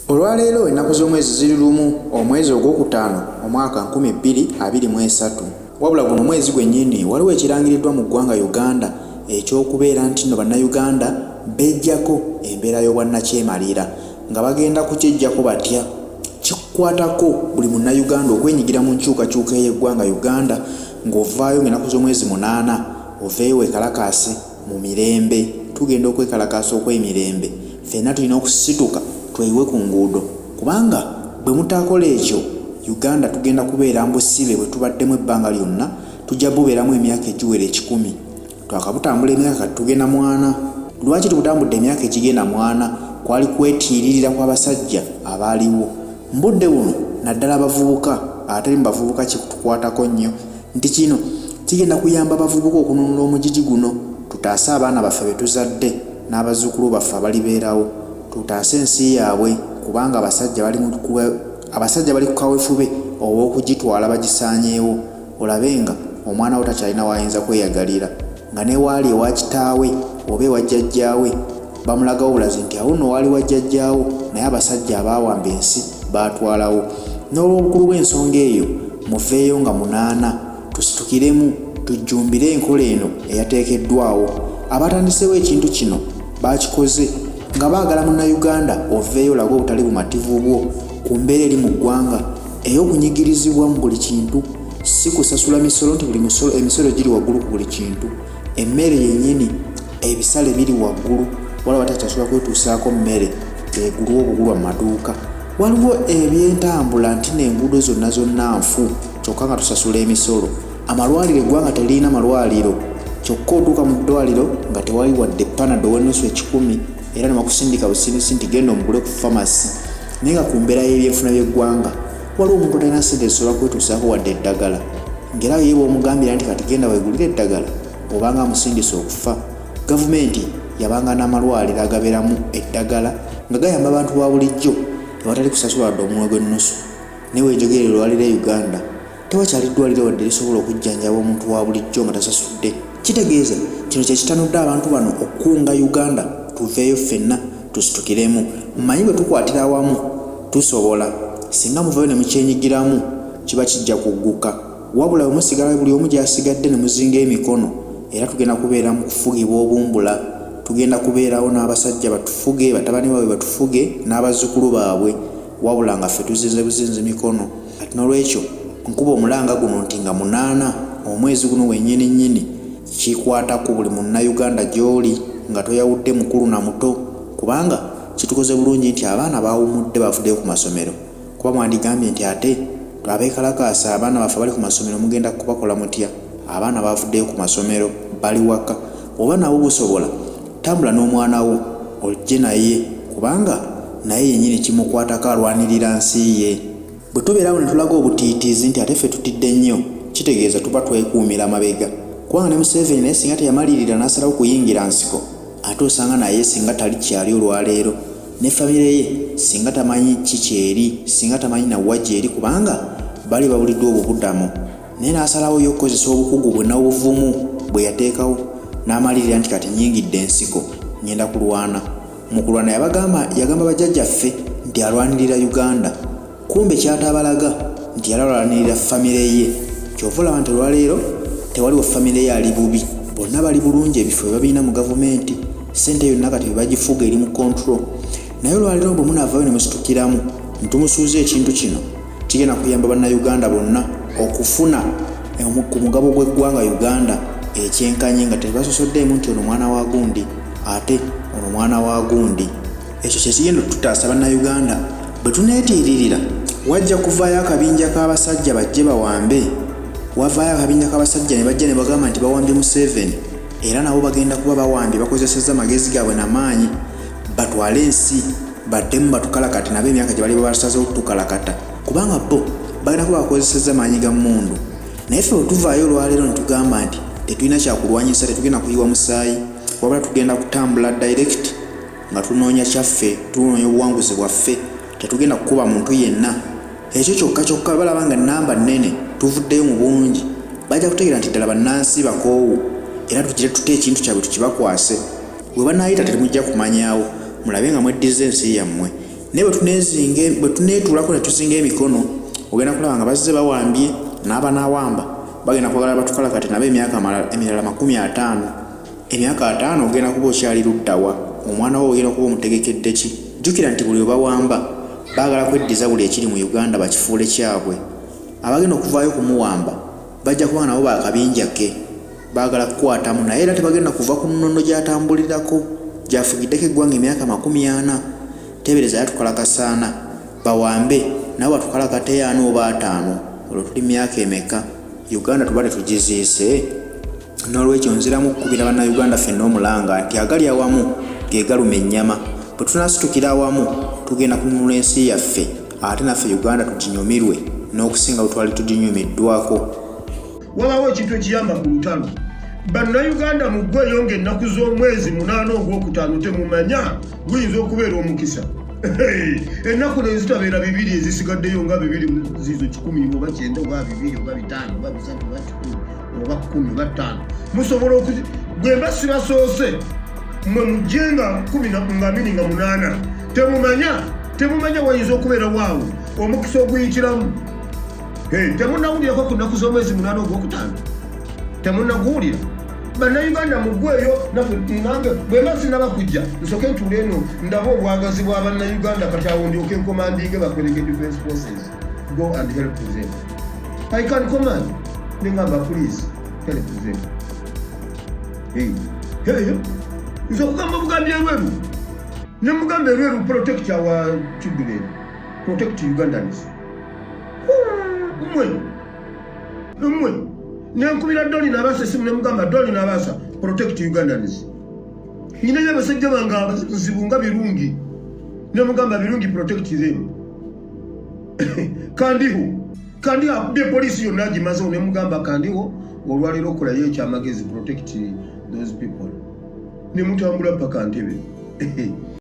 Olwaleero ennaku z'omwezi ziri lumu omwezi ogwokutaano omwaka 2023 wabula guno mwezi gwennyini waliwo ekirangiriddwa mu ggwanga Uganda ekyokubeera nti nno bannayuganda bejjako embeera y'obwannakyemalira nga bagenda kukijjako batya kikwatako buli munnayuganda okwenyigira mu nkyukakyuka y'eggwanga Uganda ng'ovaayo ng'ennaku z'omwezi 8 oveeyo weekalakaase mu mirembe tugenda okwekalakaasa okw'emirembe ffenna tulina okusituka tweyiwe ku nguudo kubanga bwe mutaakola ekyo Uganda tugenda kubeera mbusibe bwe tubaddemu ebbanga lyonna tujja bubeeramu emyaka egiwera 10 twakabutambula emyaka tugenda 4 lwaki tubutambudde emyaka ekigenda 4 kwali kwetiiririra kw'abasajja abaaliwo mbudde buno naddala abavubuka ate mu bavubuka kitukwatako nnyo nti kino kigenda kuyamba abavubuka okununula omugigi guno tutaase abaana baffe be tuzadde n'abazzukulu baffe abalibeerawo tutaase ensi yaabwe kubanga abasajja bali ku kaweefube ow'okugitwala bagisaanyeewo olabenga omwana wo takyalina wayinza kweyagalira nga ne waali ewa kitaawe oba ewa jjajjaawe bamulagawo bulazi nti awo nno waali wa jjajjaawo naye abasajja abaawamba ensi baatwalawo n'olw'obukulu bw'ensonga eyo muveeyo nga 8 tusitukiremu tujjumbire enkola eno eyateekeddwawo abatandiseewo ekintu kino baakikoze nga baagala munnayuganda oveeyo olaga obutali bumativu bwo ku mbeera eri mu ggwanga ey'okunyigirizibwa mu buli kintu si kusasula misolo nti buli emisolo giri waggulu ku buli kintu emmere yennyini ebisale biri waggulu wala batakyasula kwetuusaako mmere egulwa obugulwa mu maduuka waliwo ebyentambula nti n'enguudo zonna nfu kyokka nga tusasula emisolo amalwaliro eggwanga terina malwaliro kyokka otuuka mu ddwaliro nga tewali wadde panado w'ennusu 10 era nemakusindika busindisi nti genda omugule ku famasi naye nga ku mbeera y'ebyenfuna by'eggwanga waliwo omuntu talina ssente ezisobola kwetuusaako wadde eddagala ng'era ye bw'omugambira nti kati genda weegulire eddagala obanga amusindisa okufa gavumenti yabanga n'amalwaliro agabeeramu eddagala nga gayamba abantu ba bulijjo ewatali kusasula wadde omunwe gw'ennusu naye weejogerera olwaliro e Uganda tewakyali ddwaliro wadde lisobola okujjanjaba omuntu wa bulijjo nga tasasudde kitegeeza kino kyekitanudde abantu bano okukunga Uganda tuveeyo ffenna tusitukiremu mmanyi bwe tukwatira awamu tusobola singa muveeyo ne mukyenyigiramu kiba kijja kugguka wabula bwe musigala buli omu gy'asigadde ne muzinga emikono era tugenda kubeera mu kufugibwa obumbula tugenda kubeerawo n'abasajja batufuge batabani baabwe batufuge n'abazzukulu baabwe wabula nga ffe tuzinze buzinzi mikono kati n'olwekyo nkuba omulanga guno nti nga 8 omwezi guno wennyini kikwatako buli munnayuganda gy'oli nga toyawudde mukulu na muto kubanga kitukoze bulungi nti abaana baawumudde bavuddeyo ku masomero kuba mwandigambye nti ate abeekalakaasa abaana baffe bali ku masomero mugenda kubakola mutya abaana bavuddeyo ku masomero bali waka oba nawo busobola tambula n'omwana wo ojje naye kubanga naye yennyini kimukwatako alwanirira nsi ye bwe tubeerawo ne tulaga obutiitiizi nti ate ffe tutidde nnyo kitegeeza tuba twekuumira mabega kubanga ne Museveni naye singa teyamalirira n'asalawo kuyingira nsiko ate osanga naye singa tali kyali olwaleero ne famire ye singa tamanyi kikyeri singa tamanyi nawwa gyeri kubanga bali babuliddwa obubuddamu naye n'asalawo y'okukozesa obukugu bwe n'obuvumu bwe yateekawo n'amalirira nti kati nnyingidde ensiko ngenda kulwana mu kulwana yagamba bajjajjaffe nti alwanirira Uganda kumbe kyatabalaga nti yalwanirira famire ye kyova olaba nti olwaleero tewaliwo famire ye ali bubi bonna bali bulungi ebifo bye babiina mu gavumenti ssente yonna kati bagifuga eri mu control naye olwaleero bwe munaavaayo ne musitukiramu ntumusuuza ekintu kino kigenda kuyamba bannayuganda bonna okufuna ku mugabo gw'eggwanga Uganda ekyenkanye nga tebasosoddeemu nti ono mwana wa gundi ate ono mwana wa gundi ekyo kyekigenda tutaasa bannayuganda bwe tuneetiiririra wajja kuvaayo akabinja k'abasajja bajje bawambe wavaayo akabinja k'abasajja ne bajja ne bagamba nti bawambye Museveni era nabo bagenda kuba bawambye bakozesezza magezi gaabwe n'amaanyi batwale ensi baddemu batukalakate nabo emyaka gye bali basazeewo okutukalakata kubanga bo bagenda kuba bakozesezza maanyi ga mmundu naye ffe bwe tuvaayo olwaleero ne tugamba nti tetulina kyakulwanyisa tetugenda kuyiwa musaayi wabula tugenda kutambula direct nga tunoonya kyaffe tunoonya obuwanguzi bwaffe tetugenda kukuba muntu yenna ekyo kyokka balaba nga nnamba nnene tuvuddeyo mu bungi bajja kutegeera nti ddala bannansi bakoowu era tugire tute ekintu kyabwe tukibakwase bwe banaayita temujja kumanyaawo mulabe nga mweddiza ensi yammwe naye bwe tuneetuulako ne tuzinga emikono ogenda kulaba nga bazze bawambye n'abanaawamba bagenda kwagala batukalakate nabo emyaka emirala 50. Emyaka 5 ogenda kuba okyali luddawa, omwana wo ogenda kuba omutegekedde ki? Jjukira nti buli webawamba baagala kweddiza buli ekiri mu Uganda bakifuule kyabwe. Abagenda okuvaayo kumuwamba bajja kuba nabo bakabinja ke, baagala kukwatamu, naye era tebagenda kuva ku nnono gy'atambulirako gyafugiddeko eggwanga emyaka 40. Tebereza yatukalakasaana bawambe nabo batukalakate 4 oba 5. Olwo tuli myaka emeka? Uganda tubadde tugiziise. N'olwekyo nziramu okukubira bannayuganda ffenna omulanga nti agali awamu ge galuma ennyama. Bwe tunasitukira awamu tugenda kununula ensi yaffe, ate naffe Uganda tuginyumirwe n'okusinga bwe twali tuginyumiddwako. Wabawo ekintu ekiyamba ku lutalo. Bannayuganda muggweyo ng'ennaku z'omwezi 8 ogwokutaano temumanya guyinza okubeera omukisa. Ennaku ne zitabeera 2 ezisigaddeyo nga 2 zizo 10 oba 9 oba 2 oba 5 oba 3 oba 10 oba 10 oba 5. Musobola bwe mba sibasoose mwe mugyenga 18 temumanya wayinza okubeera waawo omukisa oguyitiramu. Temunnawulirako ku nnaku z'omwezi 8 ogwokutaano? Temunnaguwulira? Bannayuganda muggweyo nange bwe mba sinaba kujja nsooke ntuule eno ndaba obwagazi bwa bannayuganda kati awo ndyoke nkomandinge bakwereke defense forces go and help them. I can command. Nengamba please help them. Nze okugamba Bugambi Erweru ne Mugambe Erweru protect our children, protect Ugandans. Mmwe nenkubira Doli n'abasa esimu ne mugamba Doli n'abasa protect Ugandans. Ninaye abasajja bange abazibu nga birungi ne mugamba birungi protect them. kandi abudde poliisi yonna agimazewo ne mugamba kandiho olwaleero okolayo ekyamagezi protect those people ne mutambula paka Ntebe.